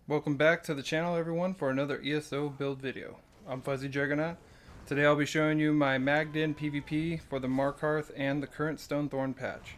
Welcome back to the channel, everyone, for another ESO build video. I'm Fuzzy Juggernaut. Today I'll be showing you my Magden PvP for the Markarth and the current Stonethorn patch.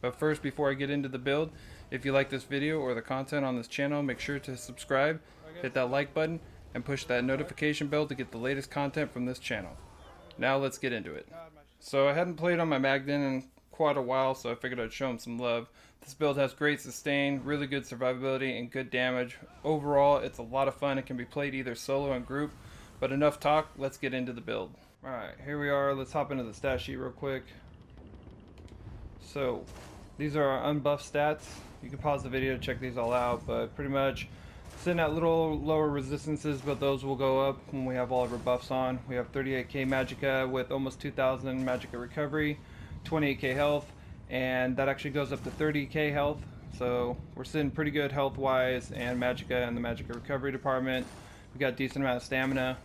But first, before I get into the build, if you like this video or the content on this channel, make sure to subscribe, hit that like button, and push that notification bell to get the latest content from this channel. Now let's get into it. So I hadn't played on my Magden in quite a while, so I figured I'd show him some love. This build has great sustain, really good survivability, and good damage. Overall, it's a lot of fun. It can be played either solo or in group. But enough talk, let's get into the build. Alright, here we are. Let's hop into the stat sheet real quick. So, these are our unbuffed stats. You can pause the video to check these all out, but pretty much sitting at little lower resistances, but those will go up when we have all of our buffs on. We have 38k Magicka with almost 2000 Magicka recovery, 28k health, and that actually goes up to 30k health. So we're sitting pretty good health wise, and Magicka and the Magicka recovery department. We got a decent amount of stamina.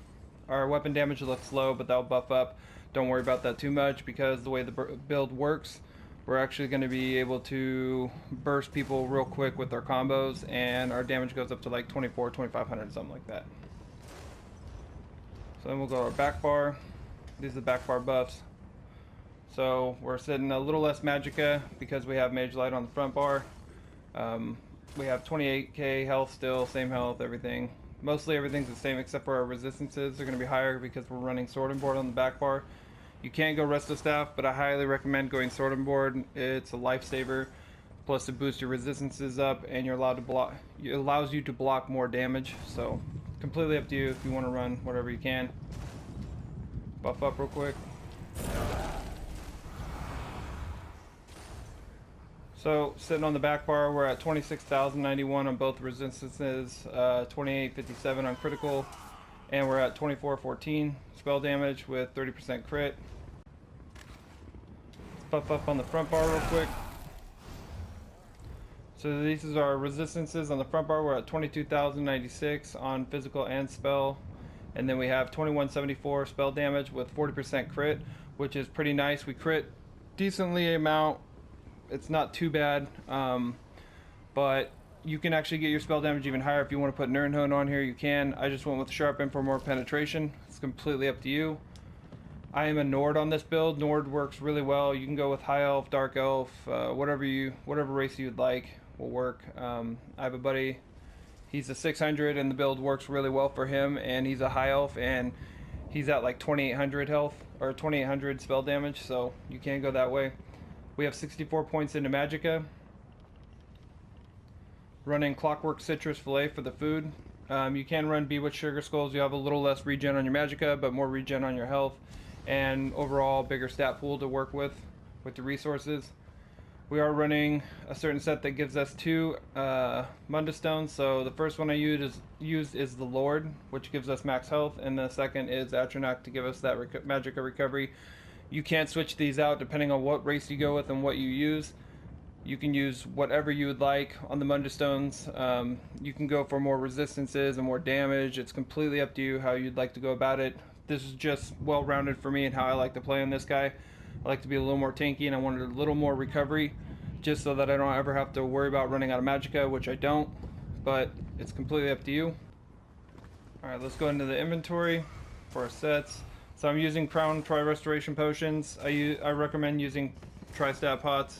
Our weapon damage looks low, but that'll buff up. Don't worry about that too much, because the way the build works, we're actually going to be able to burst people real quick with our combos, and our damage goes up to like 2400-2500, something like that. So then we'll go to our back bar. These are the back bar buffs. So we're sitting a little less Magicka because we have Mage Light on the front bar. We have 28k health still, same health, everything. Mostly everything's the same except for our resistances. They're going to be higher because we're running Sword and Board on the back bar. You can go Resto Staff, but I highly recommend going Sword and Board. It's a lifesaver. Plus it boosts your resistances up, and you're allowed to block. It allows you to block more damage. So completely up to you if you want to run whatever you can. Buff up real quick. So, sitting on the back bar, we're at 26,091 on both resistances, 2857 on critical, and we're at 2414 spell damage with 30% crit. Let's buff up on the front bar real quick. So these are our resistances on the front bar. We're at 22,096 on physical and spell, and then we have 2174 spell damage with 40% crit, which is pretty nice. We crit decently amount. It's not too bad, but you can actually get your spell damage even higher. If you want to put Nirnhone on here, you can. I just went with Sharpen for more penetration. It's completely up to you. I am a Nord on this build. Nord works really well. You can go with High Elf, Dark Elf, whatever race you'd like will work. I have a buddy, he's a 600, and the build works really well for him, and he's a High Elf, and he's at like 2800 health, or 2800 spell damage, so you can go that way. We have 64 points into Magicka. Running Clockwork Citrus Fillet for the food. You can run Bewitched Sugar Skulls. You have a little less regen on your Magicka, but more regen on your health. And overall, bigger stat pool to work with the resources. We are running a certain set that gives us 2 Munda Stones. So the first one I used is the Lord, which gives us max health. And the second is Atronach to give us that Magicka recovery. You can switch these out depending on what race you go with and what you use. You can use whatever you would like on the Munda Stones. You can go for more resistances and more damage. It's completely up to you how you'd like to go about it. This is just well-rounded for me and how I like to play on this guy. I like to be a little more tanky, and I wanted a little more recovery just so that I don't ever have to worry about running out of Magicka, which I don't, but it's completely up to you. Alright, let's go into the inventory for our sets. So I'm using Crown Tri-Restoration Potions. I recommend using Tri-Stat Pots,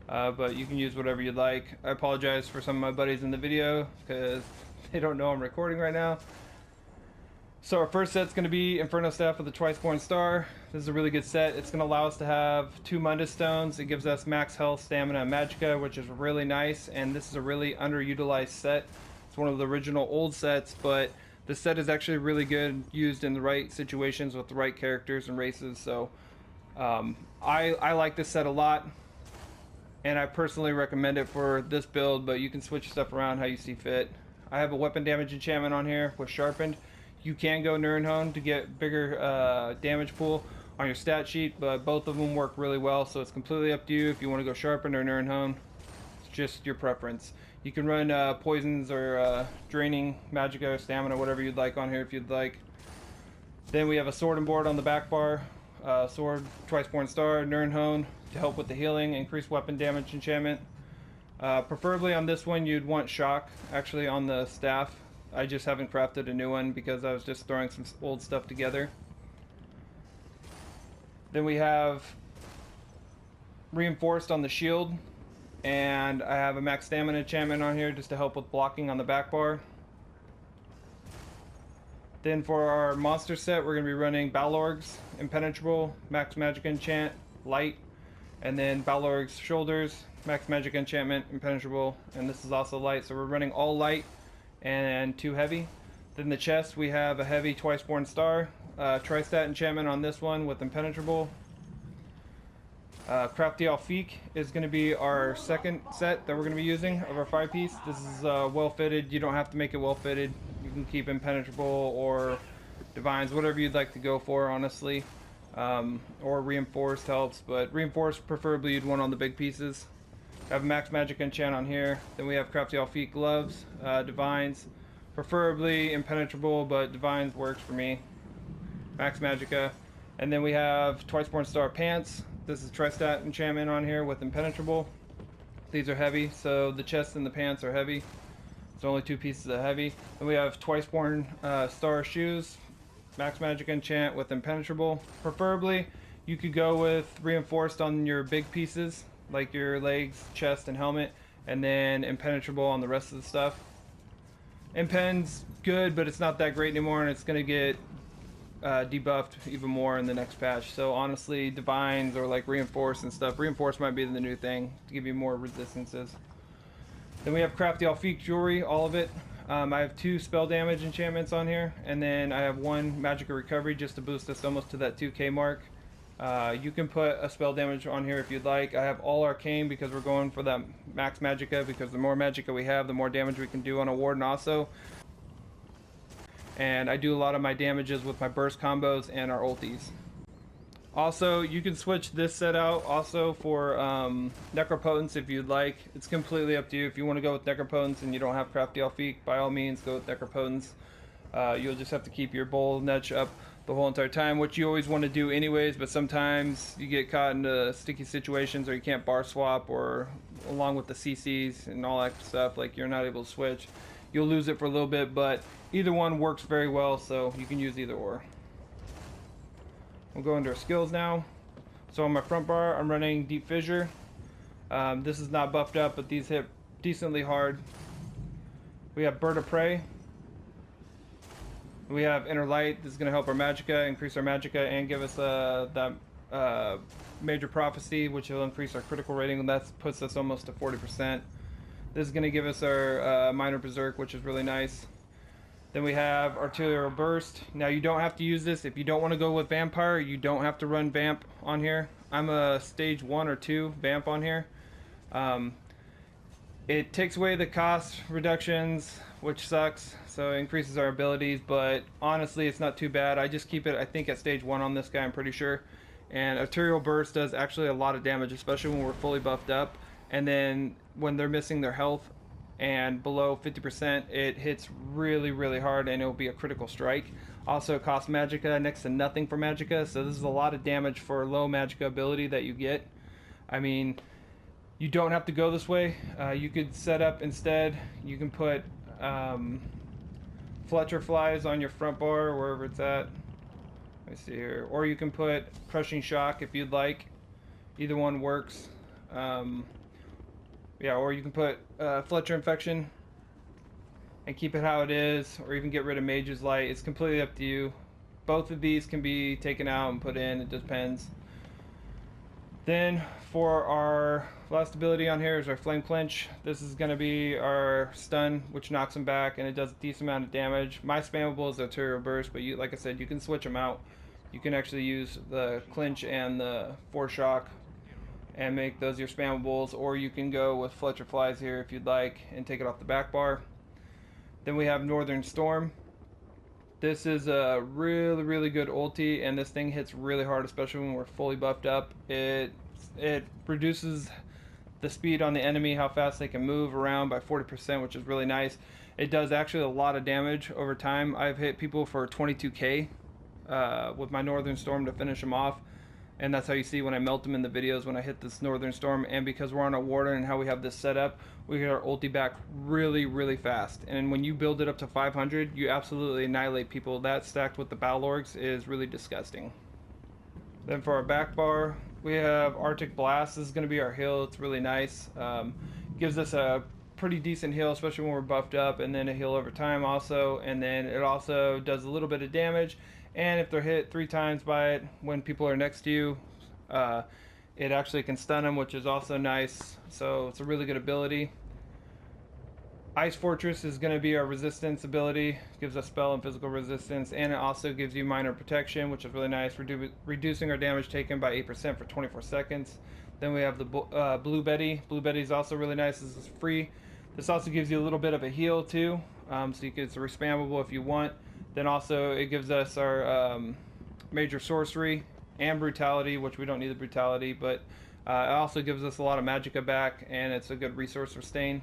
but you can use whatever you'd like. I apologize for some of my buddies in the video because they don't know I'm recording right now. So our first set's going to be Inferno Staff with the Twice-Born Star. This is a really good set. It's going to allow us to have 2 Munda Stones. It gives us max health, stamina, and Magicka, which is really nice, and this is a really underutilized set. It's one of the original old sets, but this set is actually really good used in the right situations with the right characters and races, so I like this set a lot, and I personally recommend it for this build, but you can switch stuff around how you see fit. I have a weapon damage enchantment on here with Sharpened. You can go Nirnhone to get bigger damage pool on your stat sheet, but both of them work really well, so it's completely up to you if you want to go Sharpened or Nirnhone. It's just your preference. You can run poisons or draining Magicka, stamina, whatever you'd like on here if you'd like. Then we have a Sword and Board on the back bar. sword, twice born star, Nirnhone to help with the healing, increased weapon damage enchantment. Preferably on this one you'd want shock actually on the staff. I just haven't crafted a new one because I was just throwing some old stuff together. Then we have reinforced on the shield, and I have a max stamina enchantment on here just to help with blocking on the back bar. Then for our monster set, we're going to be running Balorg's Impenetrable, max magic enchant, light, and then Balorg's shoulders, max magic enchantment, impenetrable, and this is also light, so we're running all light and 2 heavy. Then the chest, we have a heavy twice born star, tri-stat enchantment on this one with impenetrable. Crafty Alfiq is going to be our second set that we're going to be using of our 5-piece. This is well fitted. You don't have to make it well fitted. You can keep impenetrable or divines, whatever you'd like to go for, honestly. Or reinforced helps, but reinforced preferably you'd want on the big pieces. I have max magic enchant on here. Then we have Crafty Alfiq gloves, divines, preferably impenetrable, but divines works for me. Max Magicka. And then we have twice born star pants. This is tri-stat enchantment on here with impenetrable. These are heavy, so the chest and the pants are heavy. There's only 2 pieces of heavy. Then we have twice born star shoes, max magic enchant with impenetrable. Preferably you could go with reinforced on your big pieces like your legs, chest, and helmet, and then impenetrable on the rest of the stuff. Impen's good, but it's not that great anymore, and it's going to get debuffed even more in the next patch. So honestly, divines or like reinforced and stuff. Reinforced might be the new thing to give you more resistances. Then we have Crafty Alfiq jewelry, all of it. I have 2 spell damage enchantments on here, and then I have 1 Magicka recovery just to boost us almost to that 2k mark. You can put a spell damage on here if you'd like. I have all arcane because we're going for that max Magicka, because the more Magicka we have, the more damage we can do on a warden also. And I do a lot of my damages with my burst combos and our ultis. Also, you can switch this set out also for Necropotence if you'd like. It's completely up to you. If you want to go with Necropotence and you don't have Crafty Alfiq, by all means go with Necropotence. You'll just have to keep your bowl nudge up the whole entire time, which you always want to do anyways, but sometimes you get caught into sticky situations or you can't bar swap, or along with the CCs and all that stuff, like you're not able to switch. You'll lose it for a little bit, but either one works very well, so you can use either or. We'll go into our skills now. So on my front bar, I'm running Deep Fissure. This is not buffed up, but these hit decently hard. We have Bird of Prey. We have Inner Light. This is going to help our Magicka, increase our Magicka, and give us that Major Prophecy, which will increase our critical rating, and that puts us almost to 40%. This is going to give us our Minor Berserk, which is really nice. Then we have Arterial Burst. Now you don't have to use this. If you don't want to go with Vampire, you don't have to run Vamp on here. I'm a stage 1 or 2 Vamp on here. It takes away the cost reductions, which sucks, so it increases our abilities, but honestly it's not too bad. I just keep it, I think, at stage 1 on this guy, I'm pretty sure. And Arterial Burst does actually a lot of damage, especially when we're fully buffed up. And then when they're missing their health and below 50%, it hits really, really hard, and it'll be a critical strike. Also, it costs Magicka next to nothing for Magicka, so this is a lot of damage for low Magicka ability that you get. I mean, you don't have to go this way. You could set up instead, you can put Fletcher Flies on your front bar, wherever it's at. Let me see here. Or you can put Crushing Shock if you'd like. Either one works. Yeah, or you can put Fletcher Infection and keep it how it is, or even get rid of Mage's Light. It's completely up to you. Both of these can be taken out and put in, it depends. Then for our last ability on here is our Flame Clinch. This is going to be our stun, which knocks him back, and it does a decent amount of damage. My spammable is Arterial Burst, but you, like I said, you can switch them out. You can actually use the Clinch and the Force Shock and make those your spammables, or you can go with Fletcher Flies here if you'd like and take it off the back bar. Then we have Northern Storm. This is a really, really good ulti, and this thing hits really hard, especially when we're fully buffed up. It reduces the speed on the enemy, how fast they can move around, by 40%, which is really nice. It does actually a lot of damage over time. I've hit people for 22k with my Northern Storm to finish them off. And that's how you see when I melt them in the videos when I hit this Northern Storm. And because we're on a Warden and how we have this set up, we get our ulti back really, really fast. And when you build it up to 500, you absolutely annihilate people. That stacked with the Balorgs is really disgusting. Then for our back bar, we have Arctic Blast. This is going to be our heal. It's really nice. Gives us a pretty decent heal, especially when we're buffed up, and then a heal over time also. And then it also does a little bit of damage. And if they're hit 3 times by it when people are next to you, it actually can stun them, which is also nice. So it's a really good ability. Ice Fortress is going to be our resistance ability. Gives us spell and physical resistance, and it also gives you minor protection, which is really nice, reducing our damage taken by 8% for 24 seconds. Then we have the Blue Betty. Blue Betty is also really nice. This is free. This also gives you a little bit of a heal too, so you can, it's respammable if you want. Then also it gives us our major sorcery and brutality, which we don't need the brutality, but it also gives us a lot of magicka back, and it's a good resource sustain.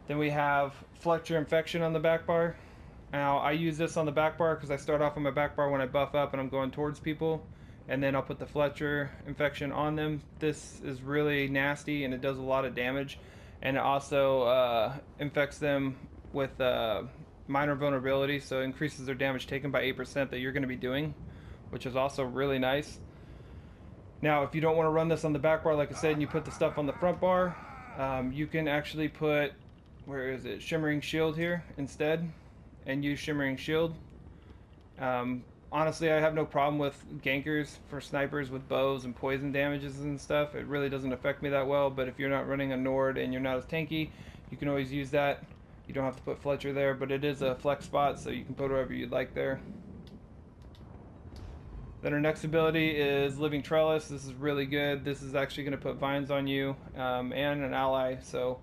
Then we have Fletcher Infection on the back bar. Now I use this on the back bar because I start off on my back bar when I buff up and I'm going towards people, and then I'll put the Fletcher Infection on them. This is really nasty and it does a lot of damage, and it also infects them with minor vulnerability, so it increases their damage taken by 8% that you're going to be doing, which is also really nice. Now if you don't want to run this on the back bar, like I said, and you put the stuff on the front bar, you can actually put, where is it, Shimmering Shield here instead, and use Shimmering Shield. Honestly, I have no problem with gankers for snipers with bows and poison damages and stuff. It really doesn't affect me that well, but if you're not running a Nord and you're not as tanky, you can always use that. You don't have to put Fletcher there, but it is a flex spot, so you can put whatever you'd like there. Then our next ability is Living Trellis. This is really good. This is actually going to put vines on you and an ally, so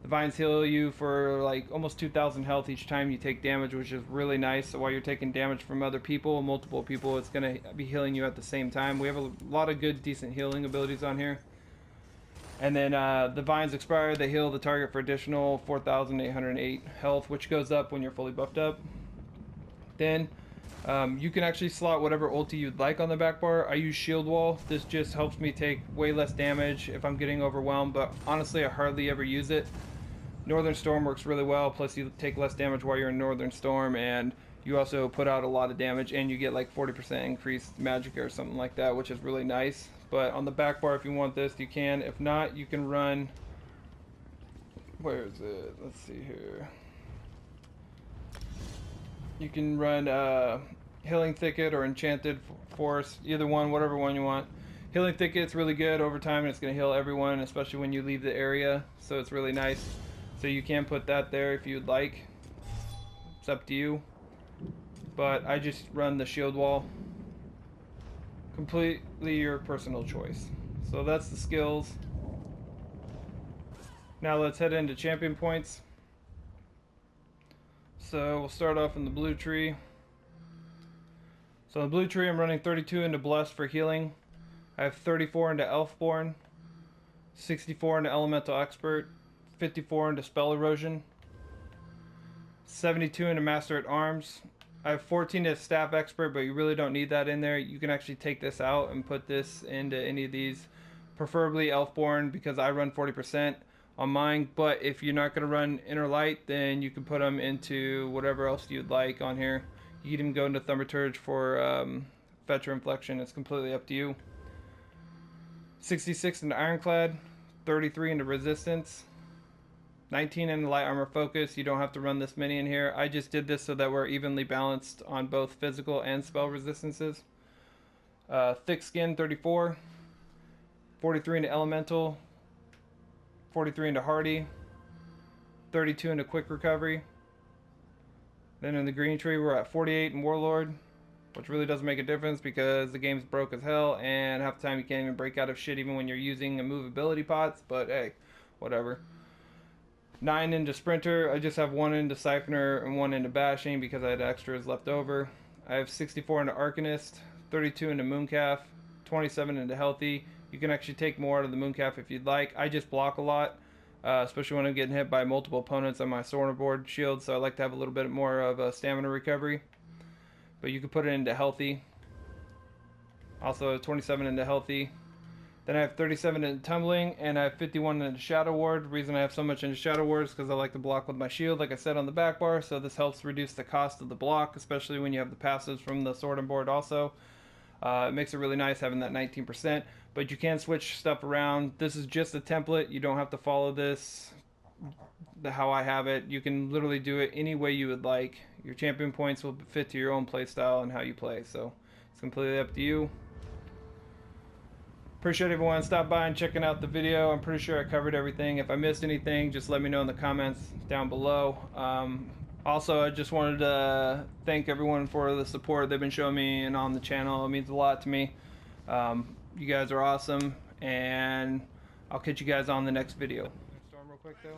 the vines heal you for like almost 2,000 health each time you take damage, which is really nice. So while you're taking damage from other people, multiple people, it's going to be healing you at the same time. We have a lot of good, decent healing abilities on here. And then the vines expire, they heal the target for additional 4,808 health, which goes up when you're fully buffed up. Then you can actually slot whatever ulti you'd like on the back bar. I use Shield Wall. This just helps me take way less damage if I'm getting overwhelmed, but honestly I hardly ever use it. Northern Storm works really well, plus you take less damage while you're in Northern Storm, and you also put out a lot of damage, and you get like 40% increased magicka or something like that, which is really nice. But on the back bar, if you want this, you can. If not, you can run, where is it? Let's see here. You can run Healing Thicket or Enchanted Forest, either one, whatever one you want. Healing Thicket's really good over time, and it's going to heal everyone, especially when you leave the area, so it's really nice. So you can put that there if you'd like. It's up to you. But I just run the Shield Wall. Completely your personal choice. So that's the skills. Now let's head into champion points. So we'll start off in the blue tree. So in the blue tree I'm running 32 into Blessed for healing. I have 34 into Elfborn, 64 into Elemental Expert, 54 into Spell Erosion, 72 into Master at Arms. I have 14 to Staff Expert, but you really don't need that in there. You can actually take this out and put this into any of these, preferably Elfborn, because I run 40% on mine. But if you're not going to run Inner Light, then you can put them into whatever else you'd like on here. You can even go into Thaumaturge for Fetcher Inflection. It's completely up to you. 66 into Ironclad, 33 into Resistance, 19 in the Light Armor Focus. You don't have to run this many in here. I just did this so that we're evenly balanced on both physical and spell resistances. Thick Skin, 34. 43 into Elemental. 43 into Hardy. 32 into Quick Recovery. Then in the green tree we're at 48 in Warlord, which really doesn't make a difference because the game's broke as hell, and half the time you can't even break out of shit even when you're using movability pots, but hey, whatever. 9 into Sprinter. I just have 1 into Siphoner and 1 into Bashing because I had extras left over. I have 64 into Arcanist, 32 into Mooncalf, 27 into Healthy. You can actually take more out of the Mooncalf if you'd like. I just block a lot, especially when I'm getting hit by multiple opponents on my Sorna board shield, so I like to have a little bit more of a stamina recovery. but you could put it into healthy. Also 27 into healthy. Then I have 37 into tumbling, and I have 51 into Shadow Ward. The reason I have so much into Shadow Ward is because I like to block with my shield, like I said on the back bar, so this helps reduce the cost of the block, especially when you have the passives from the sword and board also. It makes it really nice having that 19%, but you can switch stuff around. This is just a template. You don't have to follow this how I have it. You can literally do it any way you would like. Your champion points will fit to your own play style and how you play, so it's completely up to you. Appreciate everyone stopping by and checking out the video. I'm pretty sure I covered everything. If I missed anything, just let me know in the comments down below. Also, I just wanted to thank everyone for the support they've been showing me and on the channel. It means a lot to me. You guys are awesome, and I'll catch you guys on the next video. Storm real quick though.